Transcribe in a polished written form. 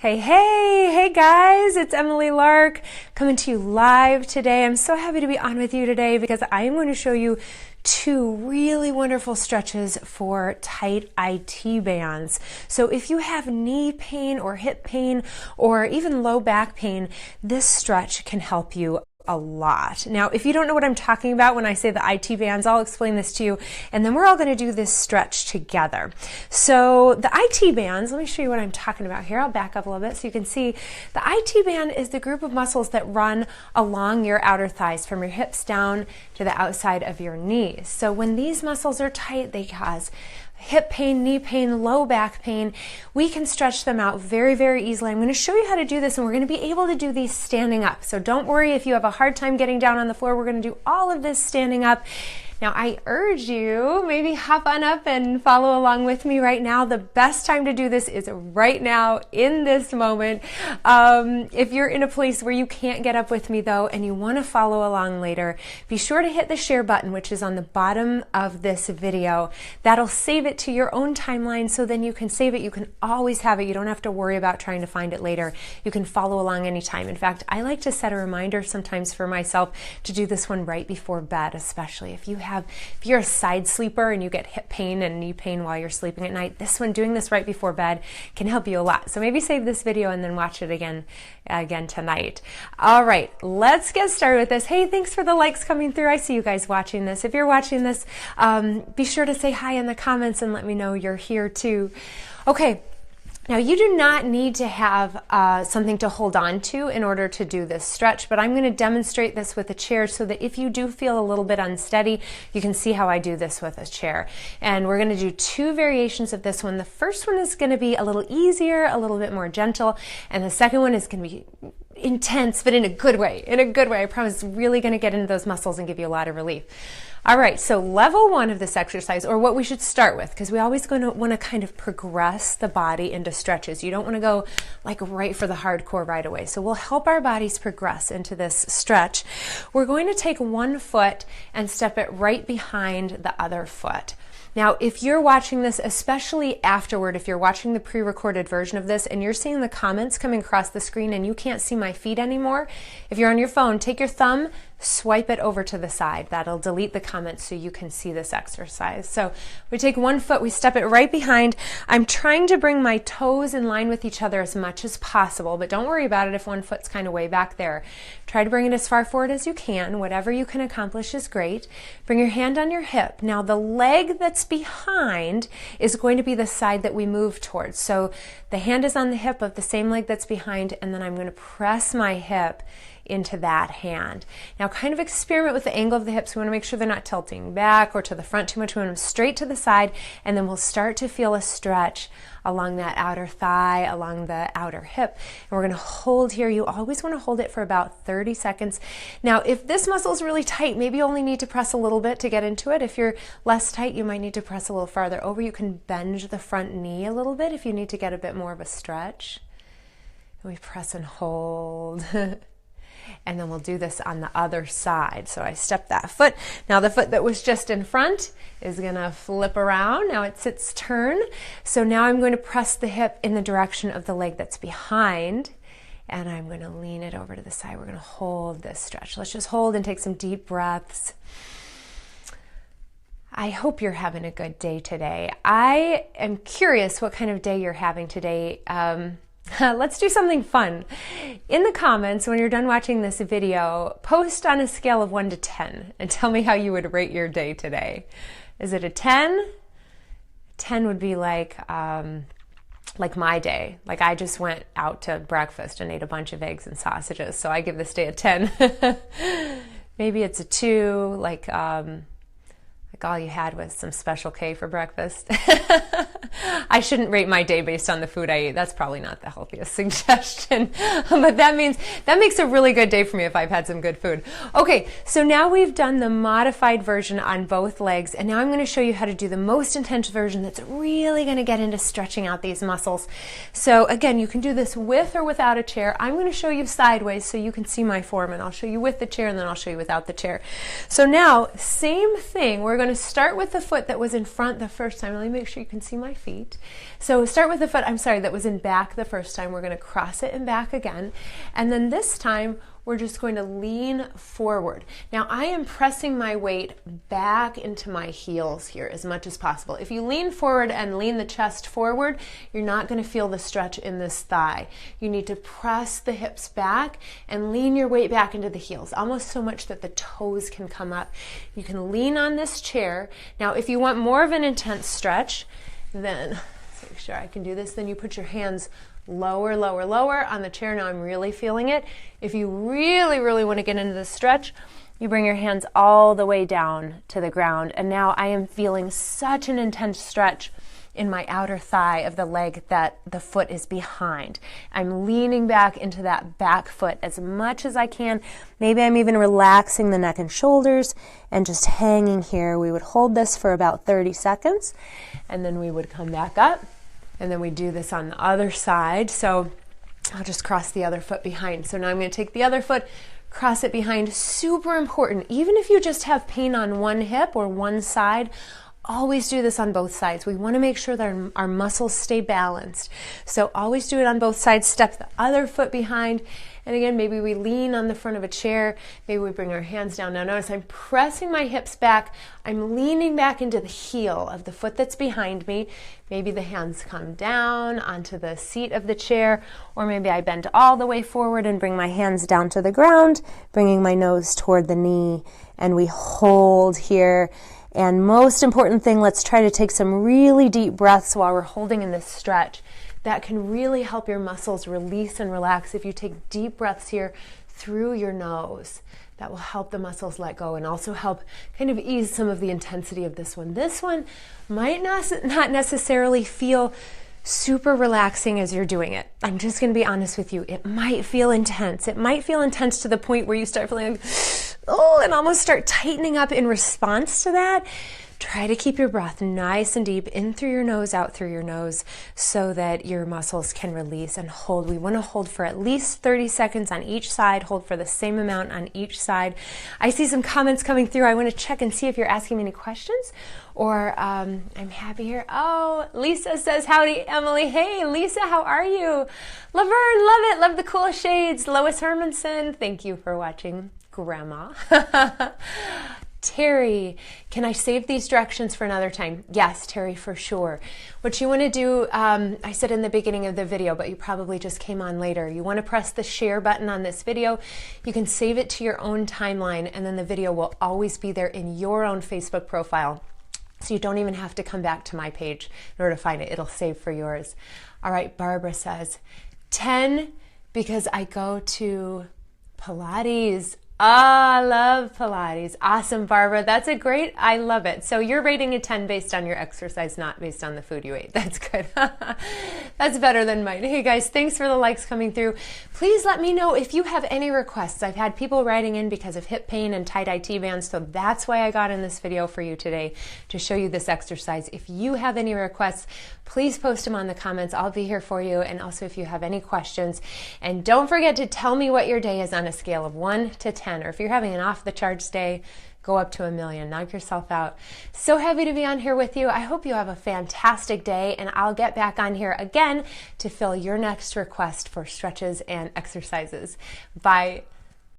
Hey guys, it's Emily Lark coming to you live today. I'm so happy to be on with you today because I am going to show you two really wonderful stretches for tight IT bands. So if you have knee pain or hip pain or even low back pain, this stretch can help you a lot. Now, if you don't know what I'm talking about when I say the IT bands, I'll explain this to you, and then we're all going to do this stretch together. So the IT bands, let me show you what I'm talking about here. I'll back up a little bit so you can see. The IT band is the group of muscles that run along your outer thighs from your hips down to the outside of your knees. So when these muscles are tight, they cause hip pain, knee pain, low back pain. We can stretch them out very easily. I'm going to show you how to do this, and we're going to be able to do these standing up. So don't worry if you have a hard time getting down on the floor. We're going to do all of this standing up. Now, I urge you, maybe hop on up and follow along with me right now. The best time to do this is right now, in this moment. If you're in a place where you can't get up with me, though, and you want to follow along later, be sure to hit the share button, which is on the bottom of this video. That'll save it to your own timeline, so then you can save it. You can always have it. You don't have to worry about trying to find it later. You can follow along anytime. In fact, I like to set a reminder sometimes for myself to do this one right before bed, especially if you're a side sleeper and you get hip pain and knee pain while you're sleeping at night. Doing this right before bed can help you a lot. So maybe save this video and then watch it again tonight. All right, let's get started with this. Hey, thanks for the likes coming through. I see you guys watching this. If you're watching this, be sure to say hi in the comments and let me know you're here too. Okay. Now, you do not need to have something to hold on to in order to do this stretch, but I'm going to demonstrate this with a chair so that if you do feel a little bit unsteady, you can see how I do this with a chair. And we're going to do two variations of this one. The first one is going to be a little easier, a little bit more gentle, and the second one is going to be intense, but in a good way. In a good way. I promise it's really going to get into those muscles and give you a lot of relief. All right, so level one of this exercise, or what we should start with, because we always want to kind of progress the body into stretches. You don't want to go like right for the hardcore right away. So we'll help our bodies progress into this stretch. We're going to take one foot and step it right behind the other foot. Now, if you're watching this, especially afterward, if you're watching the pre-recorded version of this and you're seeing the comments coming across the screen and you can't see my feet anymore, if you're on your phone, take your thumb, swipe it over to the side. That'll delete the comments so you can see this exercise. So we take one foot, we step it right behind. I'm trying to bring my toes in line with each other as much as possible, but don't worry about it if one foot's kind of way back there. Try to bring it as far forward as you can. Whatever you can accomplish is great. Bring your hand on your hip. Now the leg that's behind is going to be the side that we move towards. So the hand is on the hip of the same leg that's behind, and then I'm going to press my hip into that hand. Now kind of experiment with the angle of the hips. We want to make sure they're not tilting back or to the front too much. We want them straight to the side, and then we'll start to feel a stretch along that outer thigh, along the outer hip. And we're going to hold here. You always want to hold it for about 30 seconds. Now, if this muscle is really tight, maybe you only need to press a little bit to get into it. If you're less tight, you might need to press a little farther over. You can bend the front knee a little bit if you need to get a bit more of a stretch. And we press and hold. And then we'll do this on the other side. So I step that foot. Now the foot that was just in front is going to flip around. Now it's its turn. So now I'm going to press the hip in the direction of the leg that's behind. And I'm going to lean it over to the side. We're going to hold this stretch. Let's just hold and take some deep breaths. I hope you're having a good day today. I am curious what kind of day you're having today. Let's do something fun. In the comments, when you're done watching this video, post on a scale of 1 to 10 and tell me how you would rate your day today. Is it a 10? 10 would be like my day. Like I just went out to breakfast and ate a bunch of eggs and sausages, so I give this day a 10. Maybe it's a 2, like all you had was some Special K for breakfast. I shouldn't rate my day based on the food I eat. That's probably not the healthiest suggestion, but that makes a really good day for me if I've had some good food. Okay, so now we've done the modified version on both legs, and now I'm going to show you how to do the most intense version that's really going to get into stretching out these muscles. So again, you can do this with or without a chair. I'm going to show you sideways so you can see my form, and I'll show you with the chair and then I'll show you without the chair. So now, same thing, we're going to to start with the foot that was in front the first time. Let me make sure you can see my feet. So start with the foot, I'm sorry, that was in back the first time. We're going to cross it and back again. And then this time, we're just going to lean forward. Now I am pressing my weight back into my heels here as much as possible. If you lean forward and lean the chest forward, you're not going to feel the stretch in this thigh. You need to press the hips back and lean your weight back into the heels, almost so much that the toes can come up. You can lean on this chair. Now if you want more of an intense stretch, then let's make sure I can do this, then you put your hands lower, lower, lower on the chair. Now I'm really feeling it. If you really, really want to get into the stretch, you bring your hands all the way down to the ground. And now I am feeling such an intense stretch in my outer thigh of the leg that the foot is behind. I'm leaning back into that back foot as much as I can. Maybe I'm even relaxing the neck and shoulders and just hanging here. We would hold this for about 30 seconds and then we would come back up. And then we do this on the other side. So I'll just cross the other foot behind. So now I'm going to take the other foot, cross it behind. Super important. Even if you just have pain on one hip or one side, always do this on both sides. We want to make sure that our muscles stay balanced. So always do it on both sides. Step the other foot behind. And again, maybe we lean on the front of a chair. Maybe we bring our hands down. Now notice I'm pressing my hips back. I'm leaning back into the heel of the foot that's behind me. Maybe the hands come down onto the seat of the chair, or maybe I bend all the way forward and bring my hands down to the ground, bringing my nose toward the knee, and we hold here. And most important thing, let's try to take some really deep breaths while we're holding in this stretch. That can really help your muscles release and relax if you take deep breaths here through your nose. That will help the muscles let go and also help kind of ease some of the intensity of this one. This one might not necessarily feel super relaxing as you're doing it. I'm just going to be honest with you. It might feel intense. It might feel intense to the point where you start feeling like, oh, and almost start tightening up in response to that. Try to keep your breath nice and deep in through your nose, out through your nose, so that your muscles can release and hold. We want to hold for at least 30 seconds on each side, hold for the same amount on each side. I see some comments coming through. I want to check and see if you're asking me any questions, or I'm happy here. Oh, Lisa says, howdy, Emily. Hey, Lisa, how are you? Laverne, love it. Love the cool shades. Lois Hermanson, thank you for watching, Grandma. Terry, can I save these directions for another time? Yes, Terry, for sure. What you want to do, I said in the beginning of the video, but you probably just came on later. You want to press the share button on this video. You can save it to your own timeline, and then the video will always be there in your own Facebook profile. So you don't even have to come back to my page in order to find it. It'll save for yours. All right, Barbara says, 10 because I go to Pilates. I love Pilates. Awesome, Barbara. That's a great, I love it. So you're rating a 10 based on your exercise, not based on the food you ate. That's good. That's better than mine. Hey guys, thanks for the likes coming through. Please let me know if you have any requests. I've had people writing in because of hip pain and tight IT bands, so that's why I got in this video for you today to show you this exercise. If you have any requests, please post them on the comments. I'll be here for you. And also if you have any questions. And don't forget to tell me what your day is on a scale of 1 to 10. Or if you're having an off the charts day, go up to 1,000,000. Knock yourself out. So happy to be on here with you. I hope you have a fantastic day. And I'll get back on here again to fill your next request for stretches and exercises. Bye.